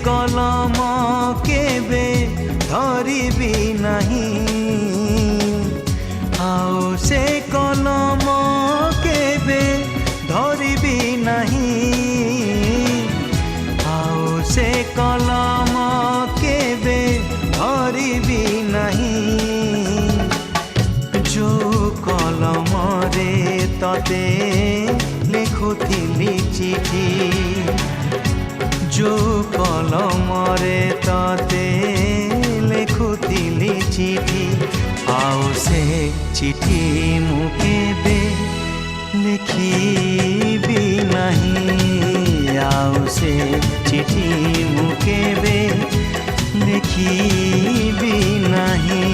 कलम केबे धरिबी नहीं आओ से कलम केबे धरिबी नहीं आओ से कलम केबे धरिबी नहीं जो कलम रे तते लिखुथिली चिठी जो कलम रे तते लिखुथिली चिठी आओ से चिठी मु केबे लिखिबी नहीं आओ से चिठी मु केबे लिखिबी नहीं।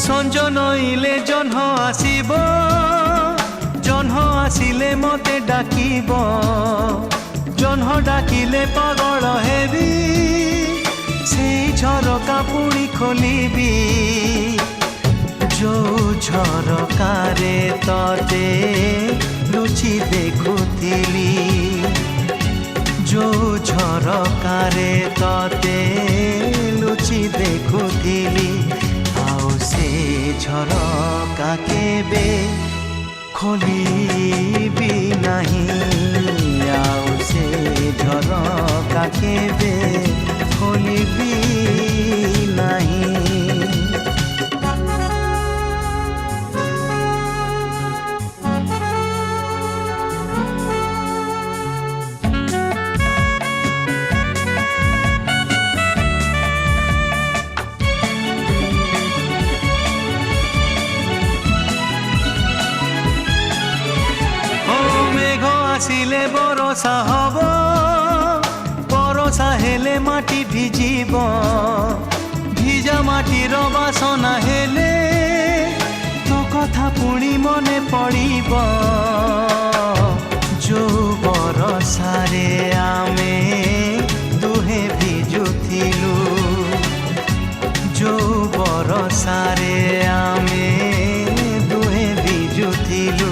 संज नईले जह्न आसिब जह्न आसिले मते डाकिब जह्न डाकिले पागल हेबी से झरका पुणी खोलिबी जो झरकारे तते लुचि देखुथिली जो झरकारे तते लुचि देखुथिली से झरका केबे खोलिबी नहीं आओ से झरका केबे खोलिबी नहीं। आसिले बरसा हब बरसा हेले माटी भिजिब भिजा माटीर बासना हेले तो कथा पुणी मने पड़िब जो बरसारे आमे दुहे भिजुथिलु जो बरसारे आमे दुहे भिजुथिलु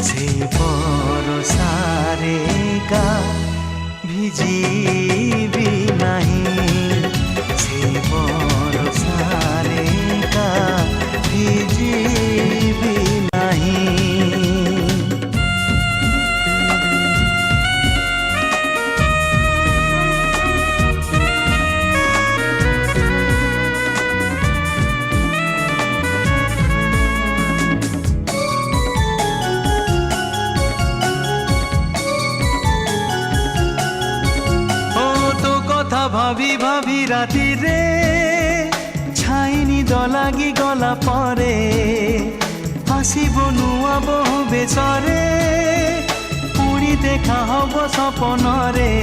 से बरसारे का भिजिबी नहीं से बरसारे का भिजिबी नहीं। भाभी भाभी राति रे छाइनी दलागी गला परे आसिब नुआ बहु बेसरे पुणी देखा हब सपन रे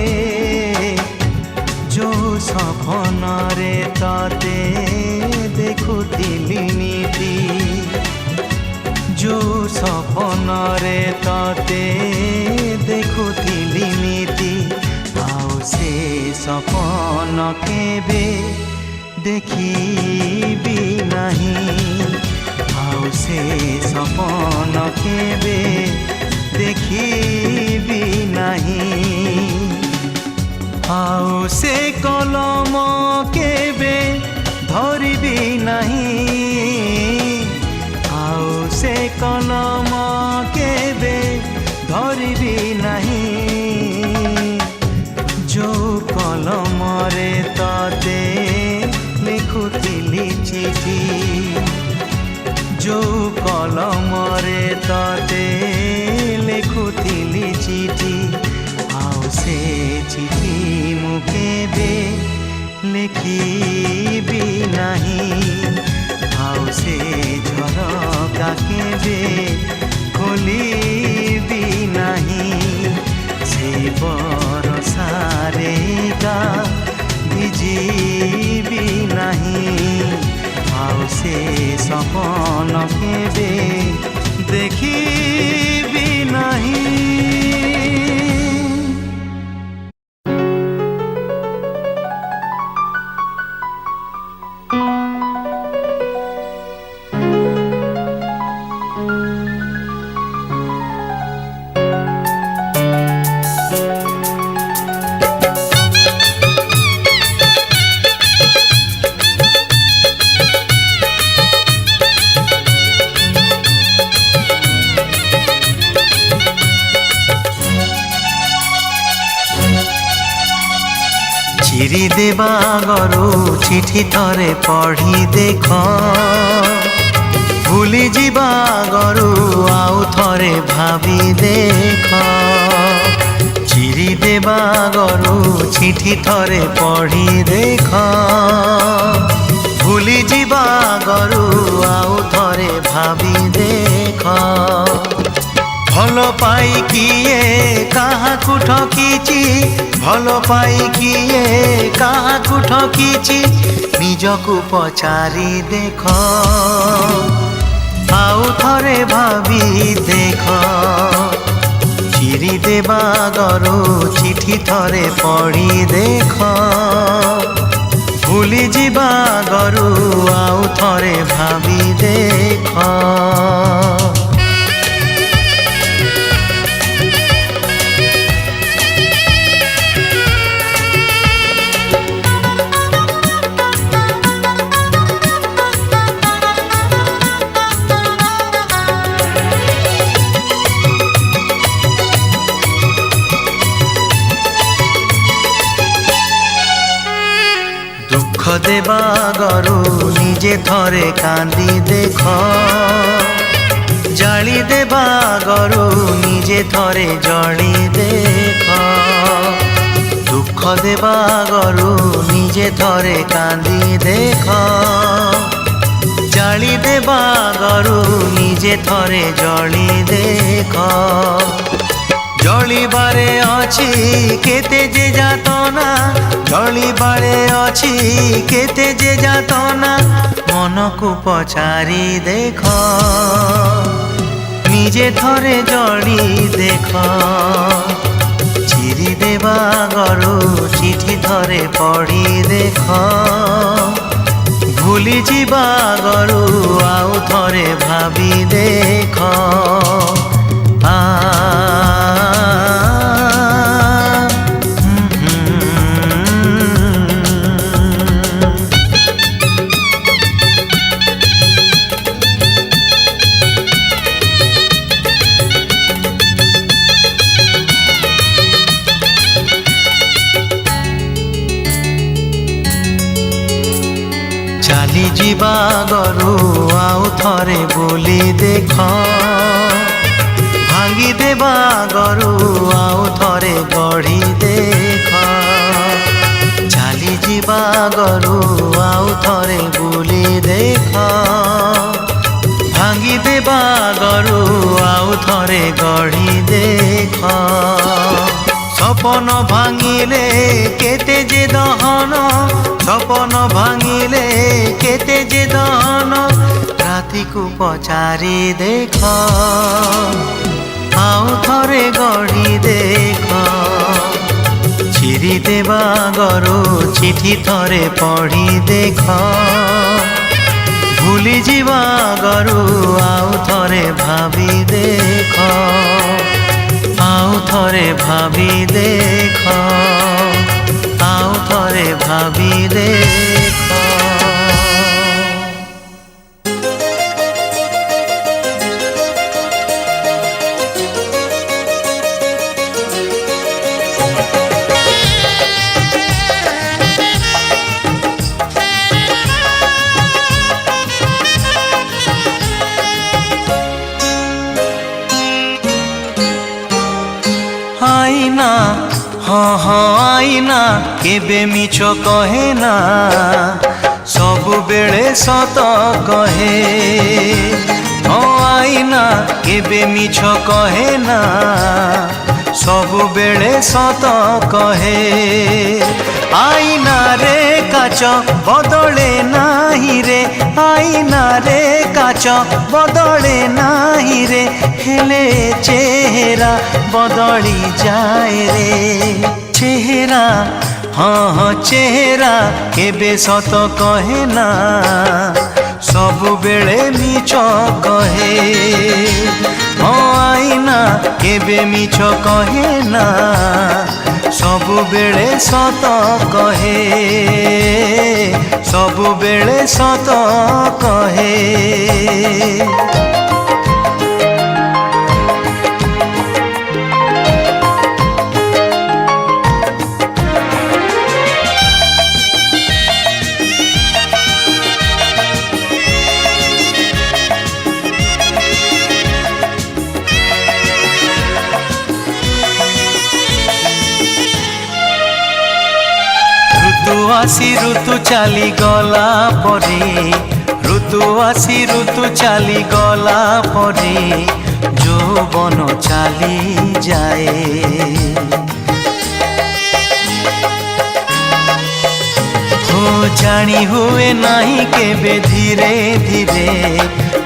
जो सपन रे तते देखुथिली नीति जो सपन रे तते देखुथिली नीति से सपन केबे देखिबी नहीं आओ से सपन केबे देखिबी नहीं आओ से कलम केबे धरिबी नहीं आओ से कलम केबे धरिबी नहीं जो कलम रे तते लिखुथिली चिठी जो कलम रे तते लिखुथिली चिठी आओ से चिठी मु केबे लिखिबी नहीं आओ से झरका केबे खोलिबी नहीं से बरसारे का भिजिबी नहीं आओ से सपन केबे देखिबी ଚିରି ଦେବା ଆଗରୁ ଚିଠି ଥରେ ପଢ଼ି ଦେଖ, ଭୁଲି ଯିବା ଆଗରୁ ଆଉ ଥରେ ଭାବି ଦେଖ। ଚିରି ଦେବା ଆଗରୁ ଚିଠି ଥରେ ପଢ଼ି ଦେଖ, ଭୁଲି ଯିବା ଆଗରୁ ଆଉ ଥରେ ଭାବି ଦେଖ। ଭଲ ପାଇ କିଏ କାହାକୁ ଠକିଛି, ଭଲ ପାଇ କିଏ କାହାକୁ ଠକିଛି, ନିଜକୁ ପଚାରି ଦେଖ, ଆଉ ଥରେ ଭାବି ଦେଖ। ଚିରି ଦେବା ଆଗରୁ ଚିଠି ଥରେ ପଢ଼ି ଦେଖ, ଭୁଲି ଯିବା ଆଗରୁ ଆଉ ଥରେ ଭାବି ଦେଖ। দুঃখ দেবা আগରୁ নিজে থরে কান্দি দেখ, জালি দেবা আগରୁ নিজে থরে জলি দেখ। দুঃখ দেবা আগରୁ নিজে থরে কান্দি দেখ, জালি দেবা আগରୁ নিজে থরে জলি দেখ। জলিবারে অছি কেতে যে যাতনা, জলিবারে অছি কেতে যে যাতনা, মনকু পচারি দেখ, নিজে থরে জলি দেখ। চিরি দেবা আগରୁ চিঠি থরে পঢ়ি দেখ, ভুলি ଯିବା ଆଗରୁ ଆଉ ଥରେ ଭାବି ଦେଖ। ଚାଲି ଯିବା ଆଗରୁ ଆଉ ଥରେ ବୁଲି ଦେଖ, ଭାଙ୍ଗି ଦେବା ଆଗରୁ ଆଉ ଥରେ ଗଢ଼ି ଦେଖ। ଚାଲି ଯିବା ଆଗରୁ ଆଉ ଥରେ ବୁଲି ଦେଖ, ଭାଙ୍ଗି ଦେବା ଆଗରୁ ଆଉ ଥରେ ଗଢ଼ି ଦେଖ। সপন ভাঙিলে কেতে যে দহন, সপন ভাঙিলে কেতে যে দহন, রাতিকু পচারি দেখ, আউ থরে গড়ি দেখ। চিরি দেবা আগରୁ চিঠি থরে পঢ়ি দেখ, ভুলি ଯିବା ଆଗରୁ ଆଉ ଥରେ ଭାବି ଦେଖ, ଆଉ ଥରେ ଭାବି ଦେଖ, ଆଉ ଥରେ ଭାବି ଦେଖ। আইনা हाँ हाँ आईना केबे मिछ कहे ना, सबु बेले सत कहे। हाँ आईना केबे मिछ कहे ना, सबु बेले सत कहे। आईना रे काच बदले नाही रे, आईना रे काच बदले नाही रे, हेले चेहरा बदली जाए रे। चेहरा हाँ हाँ चेहरा केबे सत कहे ना, सबु बेले मिछ कहे। हाँ आईना केबे मिछ कहे ना, सबु बेले सत कहे, सबु बेले सत कहे। आसी ऋतु चली गला परे ऋतु आसी ऋतु चली गला परे যৌবন চালি যায় हो जानी हुए नहीं केबे धीरे धीरे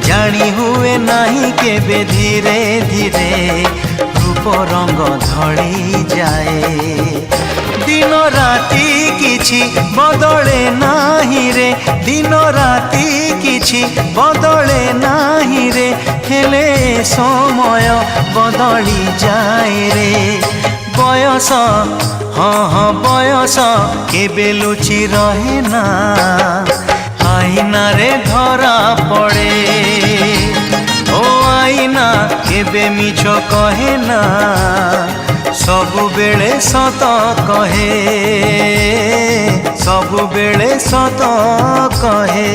जानी हुए नहीं केबे धीरे धीरे रूप रंग धड़ी जाए दिन राति किछि बदले नाही रे दिन राति किछि बदले नाही रे हेले समय बदली जाए रे बयस हाँ हाँ बयस केबे लुचि रहे ना आईना रे धरा पड़े ओ आईना केबे मिछ कहे ना सबु बेले सत कहे सबु बेले सत कहे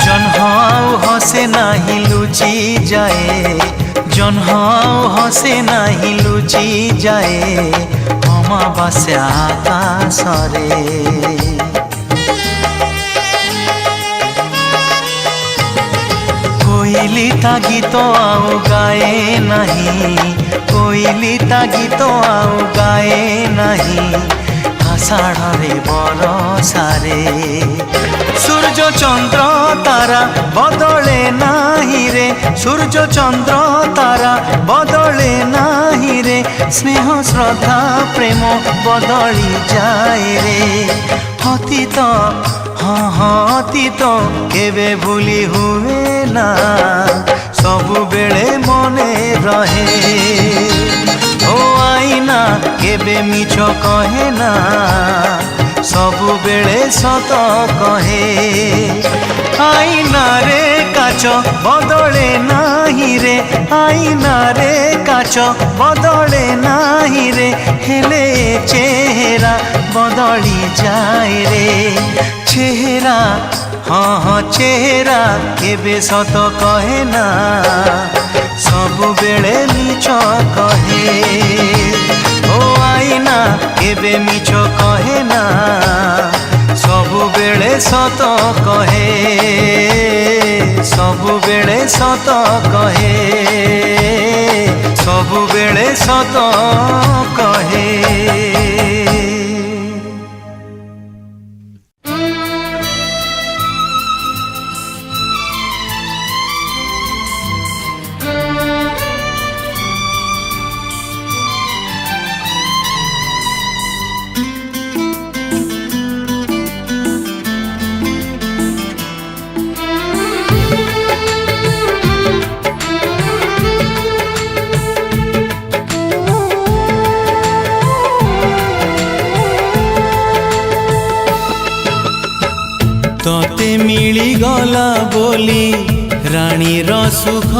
जन्हाऊ हसे नाही लुचि जाए जन्हाऊ हसे नाही लुचि जाए अमावास्या आकाशरे कोइली ता गीत आउ गाए नहीं कोइली ता गीत आउ गाए नहीं आषाढ़े बरसारे सूर्य चंद्र तारा बदले नाही रे सूर्य चंद्र तारा बदले नाही रे स्नेह श्रद्धा प्रेम बदली जाए रे अतीत हाँ हाँ अतीत केबे भूली हुए ना सबु बेले मने रहे ओ आईना केबे मिछ कहे ना सबु बेले सत कहे आईना रे काच बदले नाही रे आईना रे काच बदले नाही रे हेले चेहरा बदली जाए रे चेहरा हाँ हाँ चेहरा केबे सत कहे ना सबु बेले मिछ कहे ओ आईना केबे मिछ कहे ना सबु बेले सत कहे सबु बेले सत कहे सबु बेले सत कहे तोते मिली गला बोली रानी सुख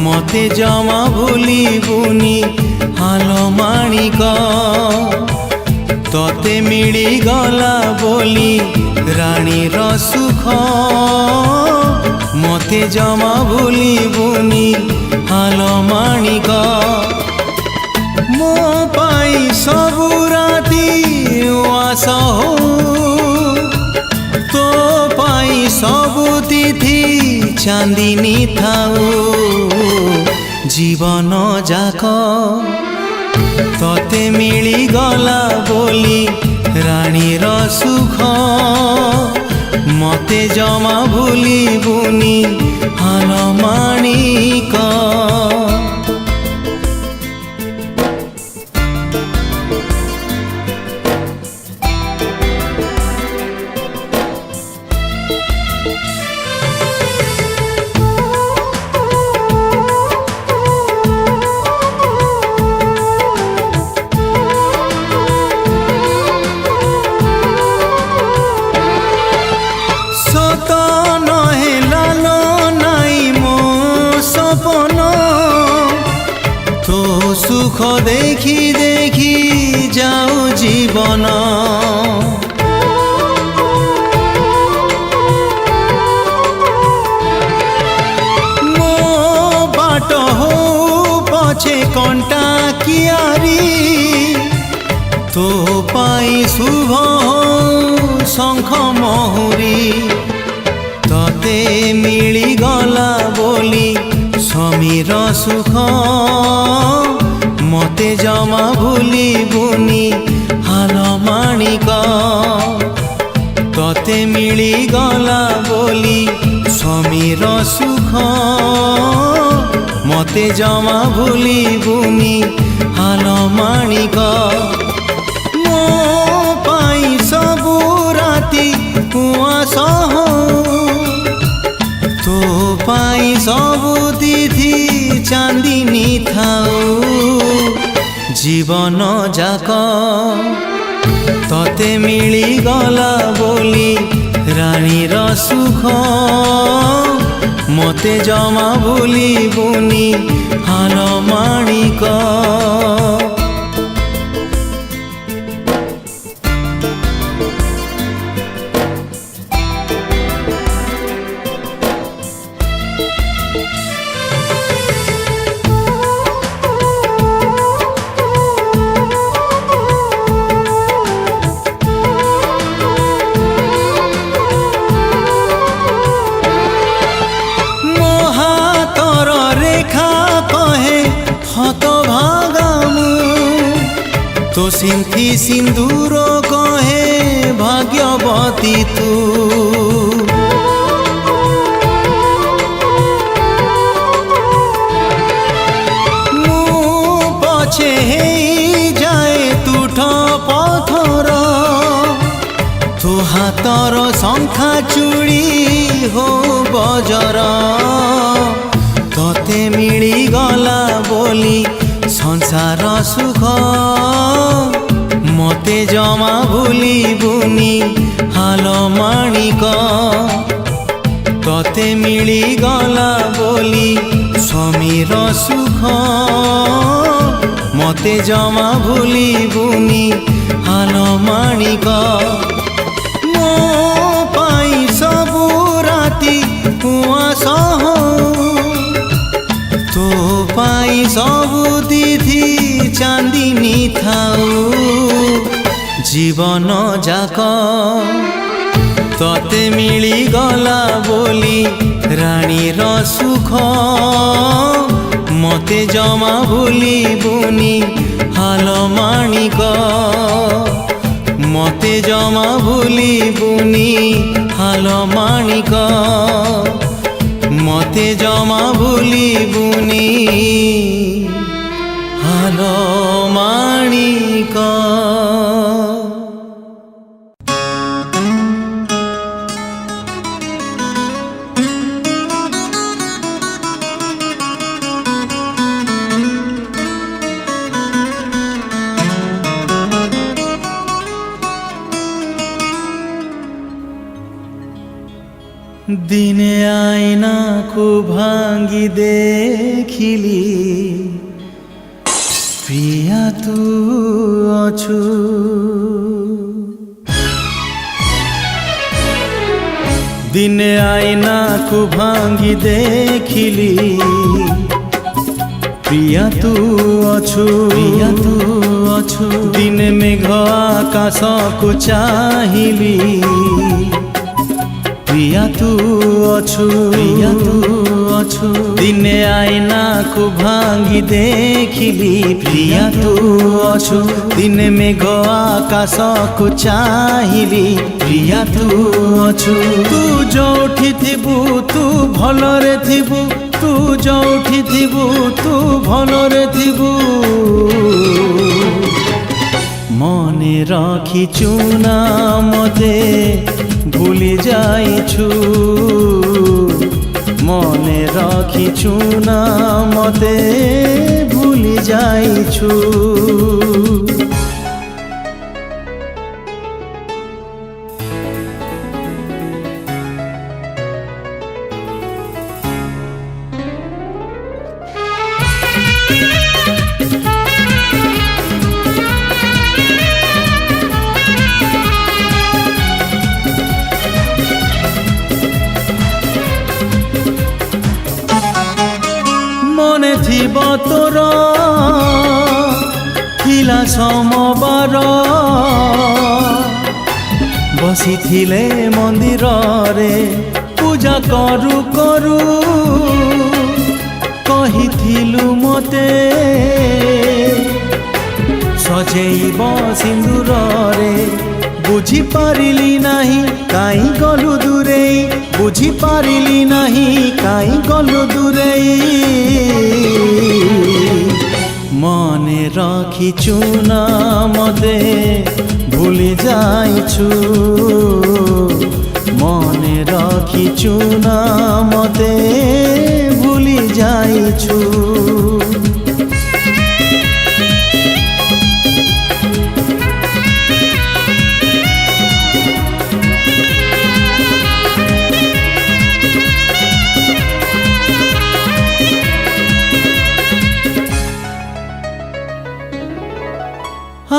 मते जमा भूली बुनी हालो माणिक तोते मिली गला बोली रानी सुख मते जमा भूली बुनी हालो माणिक मो पाई सबु राती आस हो तो पाई सबु तिथि चांदिनी थाऊ जीवन जाक तोते मिली गला बोली रानी सुख मते जमा भूली बुनी हाल माणिक सत नहे लालो नाई देखी देखी जाऊ जीवन मो बाट हो पछे कंटा कियारी तो पाई शुभ शंख महुरी तते मिली गला बोली समीर सुख मते जमा भूली बुनी हाल माणिक तते मिली गला बोली समीर सुख मते जमा भूली बुनी हाल माणिक मो पाई सबु राती कुआसह तो पाई सबु तिथि चांदिनी थाऊ जीवन जाक तते मिली गला बोली रानीर सुख मते जमा भूली बुनी हाल माणिक तो सिंथी सिंदूर कहे भाग्यवती तू मु पछे जाए तुठ पथर तू हाथर शंखा चूड़ी हो बजर तते मिली गला बोली संसार सुख मते जमा भूली बुनी हाल माणिक तते मिली गला बोली समीर सुख मते जमा भूली बुनी हाल माणिक मो पाई सबु राती कुआसह तो पाई सबु तिथि चांदिनी थाऊ जीवन जाक तते मिली गला बोली रानीर सुख मते जमा भूली बुनी हाल माणिक मते जमा भूली बुनी हाल माणिक मते जमा भूली बुनी हाल माणिक दिने आईना को भांगी देखिली प्रिया तू अछु दिने आईना को भांगी देखिली प्रिया तू अछु दिन मेघ आकाश को चाहिली प्रिया तू अछु दिने आईना को भांगी देखिली प्रिया तू अछु दिन मेघ आकाश को चाहिली प्रिया तू अछु तू जोठी थिबु तू भलरे थिबु तू जोठी थिबु तू भलरे थिबु मने रखिचु ना मते भूली जाइछु मने रखिछु ना मते भूली जाइछु তোর ଥିଲା সমবার বসিଥିଲେ মন্দিରରେ ପୂଜା କରୁ କରୁ କହିଥିଲୁ ମତେ ସଜେଇବ ସିନ୍ଦୁରରେ ବୁଝିପାରିଲି ନାହିଁ କାଇଁ ଗଲୁ ଦୂରେଇ ବୁଝିପାରିଲି ନାହିଁ କାଇଁ ଗଲୁ ଦୂରେଇ মনে রাখিছু না মতে ভুলি যাইছু মনে রাখিছু না মতে ভুলি যাইছু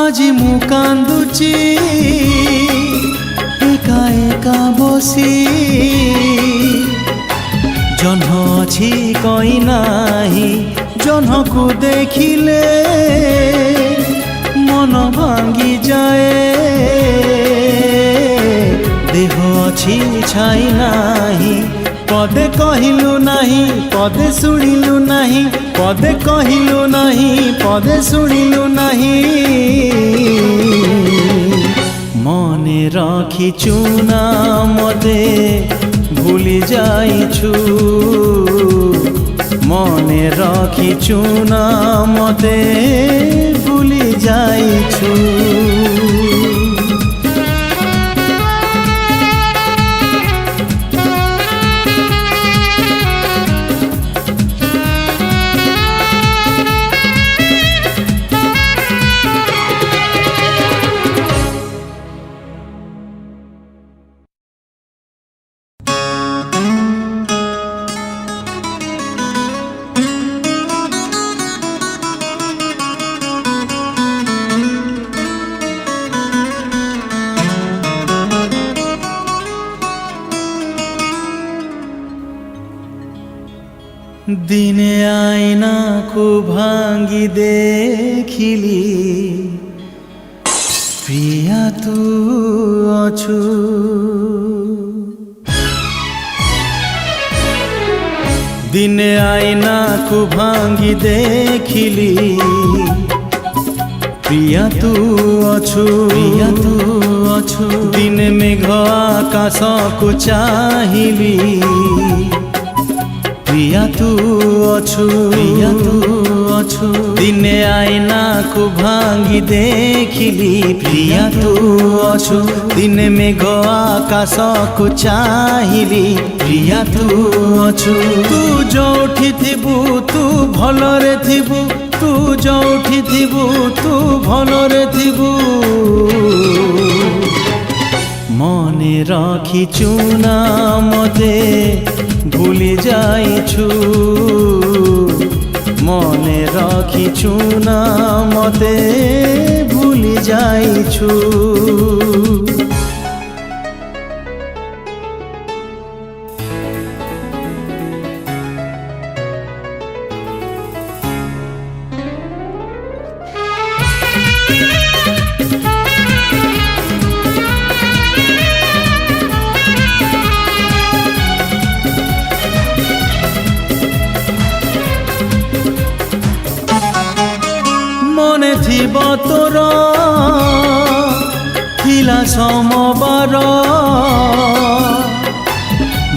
আজি মু কান্দুচি একা একা বসি জহ্ন ଅଛି কই নাহি জহ্নকু দেখিলে মন ভাঙ্গি যায় দেহ ଅଛି ছাই নাহি পদে কহিলু নাহি পদে শুনিলু নাহি পদে কহিলু নাহি পদে শুনিলু নাহি মনে রাখিছু না মতে ভুলি যাইছু মনে রাখিছু না মতে ভুলি যাইছু দিনে আয়নাকু ভাঙ্গি দেখিলি প্রিয়া তু অছু দিনে আয়নাকু ভাঙ্গি দেখিলি প্রিয়া তু অছু প্রিয়া তু অছু দিনে মেঘ আকাশকু চাহিলি প্রিয়া তু অছু প্রিয়া তু অছু দিনে আয়নাকু ভাঙ্গি দেখিলি প্রিয়া তু অছু দিনে মেঘ আকাশকু চাহিলি প্রিয়া তু অছু তু যোউঠি থিবু তু ভলরে থিবু তু যোউঠি থিবু তু ভলরে থিবু মনে রাখিছু না মতে ভুলি যাইছু মনে রাখিছু না মতে ভুলি যাইছু মনে থিব তোর ଥିଲା সমবার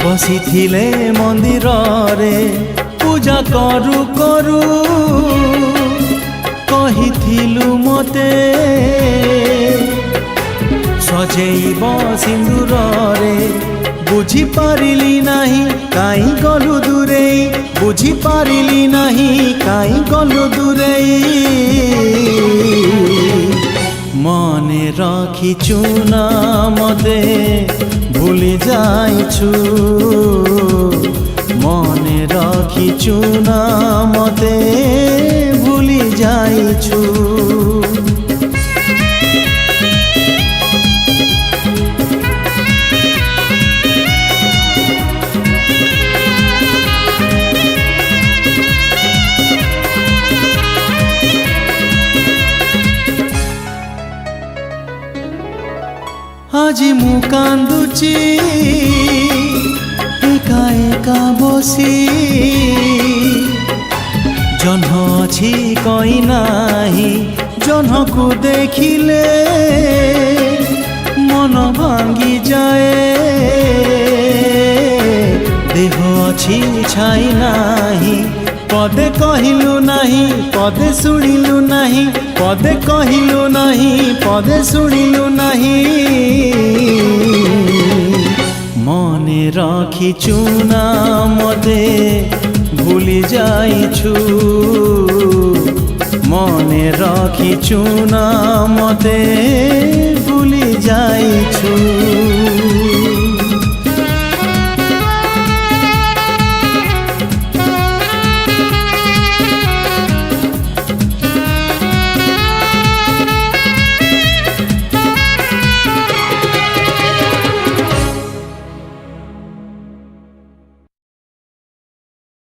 বসিছিলে মন্দিରରେ ପୂଜା কରୁ কରୁ କହିଥିଲୁ ମତେ ସଜେଇବ ସିନ୍ଦୁରରେ ବୁଝିପାରିଲି ନାହିଁ କାଇଁ ଗଲୁ ଦୂରେଇ ବୁଝିପାରିଲି ନାହିଁ କାଇଁ ଗଲୁ ଦୂରେଇ মনে রাখিছু না মতে ভুলি যাইছু মনে রাখিছু না মতে ভুলি যাইছু আজি মু কান্দুচি একা একা বসি জহ্ন ଅଛି কই নাহি জহ্নকু দেখিলে মন ভাঙ্গি যায় দেহ ଅଛି ছাই নাহি পদে কহিলু নাহি পদে শুনিলু নাহি পদে কহিলু নাহি পদে শুনিলু নাহি মনে রাখিছু না মতে ভুলি যাইছু মনে রাখিছু না মতে ভুলি যাইছু।